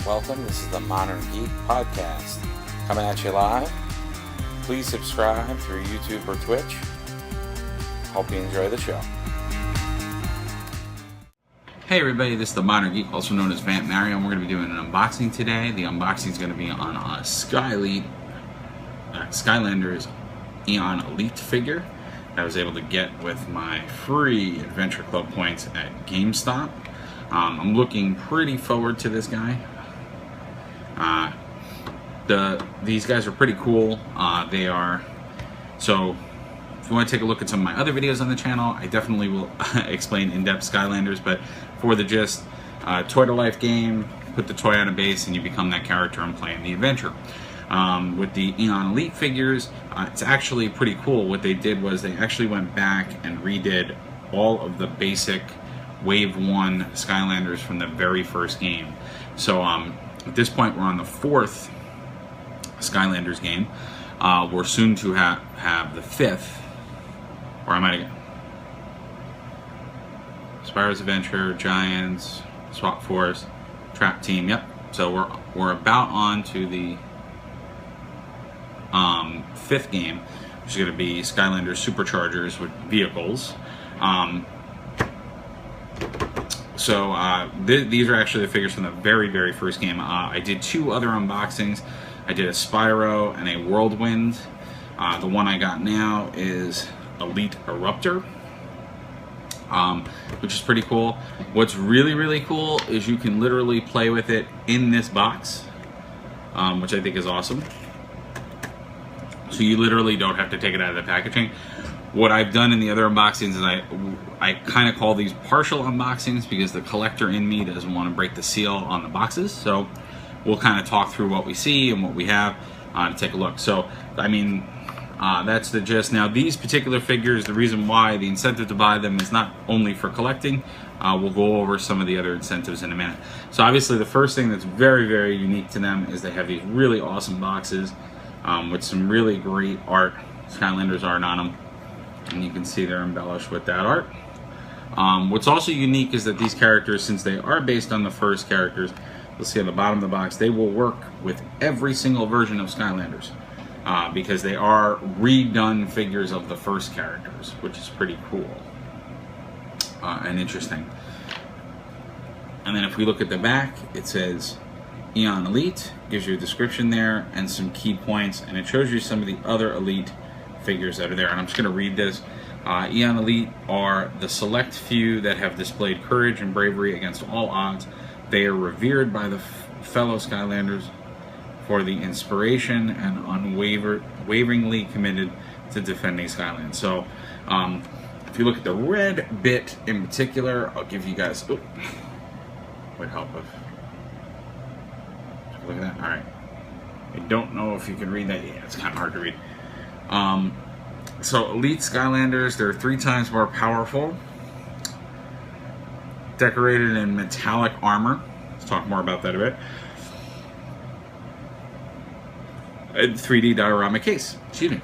welcome. This is the Modern Geek Podcast, coming at you live. Please subscribe through YouTube or Twitch. Hope you enjoy the show. Hey everybody, this is the Modern Geek, also known as Vamp Mario, and we're going to be doing an unboxing today. The unboxing is going to be on a Skylanders Eon Elite figure that I was able to get with my free Adventure Club points at GameStop. I'm looking pretty forward to this guy. These guys are pretty cool. They are, so if you want to take a look at some of my other videos on the channel, I definitely will explain in-depth Skylanders, but for the gist, toy to life game, put the toy on a base and you become that character and play in the adventure. With the Eon Elite figures, it's actually pretty cool. What they did was they actually went back and redid all of the basic Wave 1 Skylanders from the very first game. So at this point we're on the 4th Skylanders game. We're soon to have the 5th, or I might Spyro's Adventure, Giants, Swap Force, Trap Team. Yep. So we're about on to the 5th game, which is going to be Skylanders Superchargers with vehicles. These are actually the figures from the very first game. I did 2 other unboxings. I did a Spyro and a Whirlwind. The one I got now is Elite Eruptor, which is pretty cool. What's really cool is you can literally play with it in this box, which I think is awesome. So you literally don't have to take it out of the packaging. What I've done in the other unboxings is I kind of call these partial unboxings because the collector in me doesn't want to break the seal on the boxes. So we'll kind of talk through what we see and what we have to take a look. So, I mean, that's the gist. Now, these particular figures, the reason why the incentive to buy them is not only for collecting. We'll go over some of the other incentives in a minute. So obviously the first thing that's very unique to them is they have these really awesome boxes with some really great art, Skylanders art on them. And you can see they're embellished with that art. What's also unique is that these characters, since they are based on the first characters, you'll see on the bottom of the box, they will work with every single version of Skylanders because they are redone figures of the first characters, which is pretty cool and interesting. And then if we look at the back, it says Eon Elite, gives you a description there and some key points, and it shows you some of the other Elite figures that are there. And I'm just going to read this. Eon Elite are the select few that have displayed courage and bravery against all odds. They are revered by the fellow Skylanders for the inspiration and unwaveringly committed to defending Skyland. So if you look at the red bit in particular, I'll give you guys, would help if, look at that. All right, I don't know if you can read that. Yeah, it's kind of hard to read. So Elite Skylanders, they're 3 times more powerful, decorated in metallic armor. Let's talk more about that a bit. A 3D diorama case, excuse me.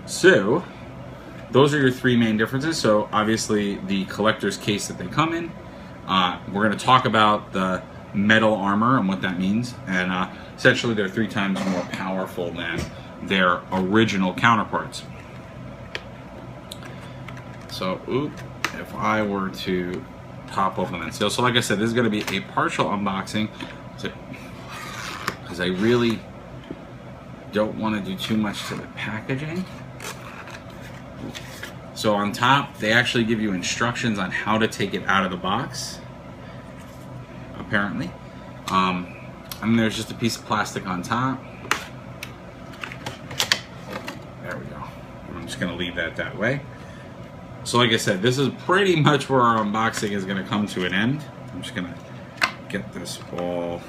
So those are your 3 main differences. So obviously the collector's case that they come in. We're going to talk about the metal armor and what that means, and essentially they're 3 times more powerful than their original counterparts. So, if I were to pop open and seal, so like I said, this is going to be a partial unboxing, because I really don't want to do too much to the packaging. So on top, they actually give you instructions on how to take it out of the box, apparently. And there's just a piece of plastic on top. There we go. I'm just going to leave that way. So like I said, this is pretty much where our unboxing is going to come to an end. I'm just going to get this all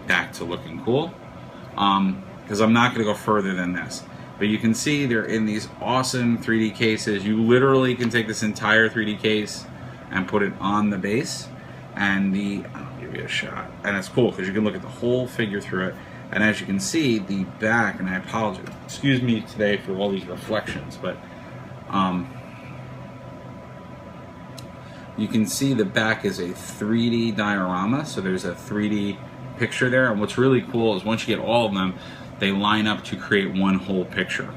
back to looking cool. Because I'm not going to go further than this. But you can see they're in these awesome 3D cases. You literally can take this entire 3D case and put it on the base. And I'll give you a shot. And it's cool because you can look at the whole figure through it. And as you can see, the back, and I apologize, excuse me today for all these reflections, but you can see the back is a 3D diorama, so there's a 3D picture there. And what's really cool is once you get all of them, they line up to create one whole picture.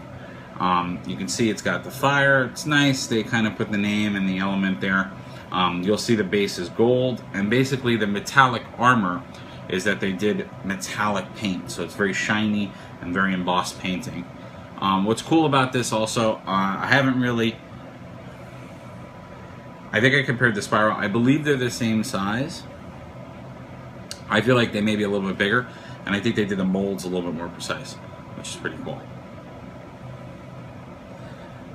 You can see it's got the fire. It's nice. They kind of put the name and the element there. You'll see the base is gold, and basically the metallic armor is that they did metallic paint, so it's very shiny and very embossed painting. What's cool about this also, I haven't really, I think I compared the Spiral. I believe they're the same size. I feel like they may be a little bit bigger, and I think they did the molds a little bit more precise, which is pretty cool.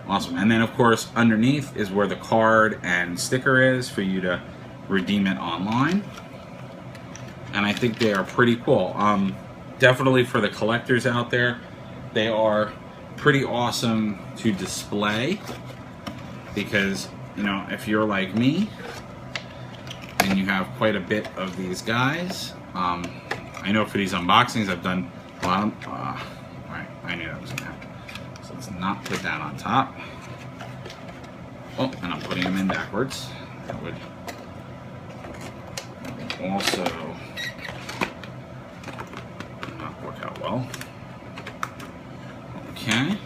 Awesome. And then of course underneath is where the card and sticker is for you to redeem it online. And I think they are pretty cool. Definitely for the collectors out there, they are pretty awesome to display, because, you know, if you're like me and you have quite a bit of these guys, I know for these unboxings I've done a lot of, right, I knew that was gonna happen. So let's not put that on top. Oh, and I'm putting them in backwards. That would also not work out well. Okay.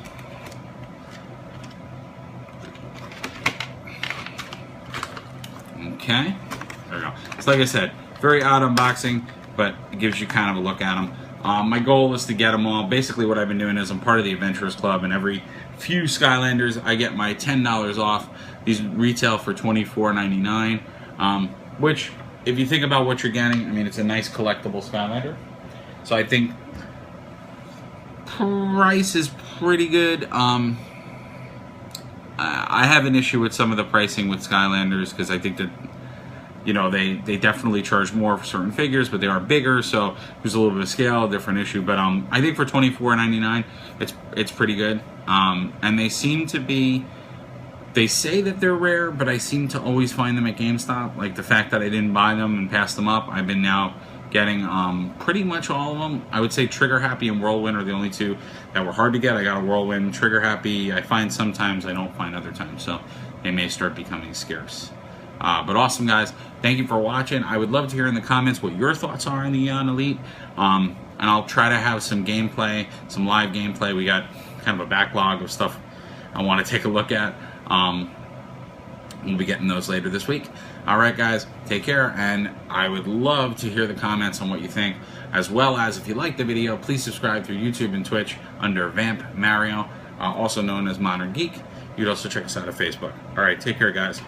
Okay. There we go. So like I said, very odd unboxing, but it gives you kind of a look at them. My goal is to get them all. Basically what I've been doing is I'm part of the Adventurers Club, and every few Skylanders I get my $10 off. These retail for $24.99, which, if you think about what you're getting, I mean, it's a nice collectible Skylander. So I think price is pretty good. I have an issue with some of the pricing with Skylanders, because I think that, you know, they definitely charge more for certain figures, but they are bigger, so there's a little bit of scale, different issue. But I think for $24.99, it's pretty good. And they seem to be, they say that they're rare, but I seem to always find them at GameStop. Like the fact that I didn't buy them and pass them up, I've been now getting pretty much all of them. I would say Trigger Happy and Whirlwind are the only two that were hard to get. I got a Whirlwind. Trigger Happy I find sometimes, I don't find other times, so they may start becoming scarce. But awesome, guys. Thank you for watching. I would love to hear in the comments what your thoughts are on the Elite. And I'll try to have some gameplay, some live gameplay. We got kind of a backlog of stuff I want to take a look at. We'll be getting those later this week. All right, guys, take care, and I would love to hear the comments on what you think, as well as if you like the video, please subscribe through YouTube and Twitch under Vamp Mario, also known as Modern Geek. You'd also check us out on Facebook. All right, take care, guys.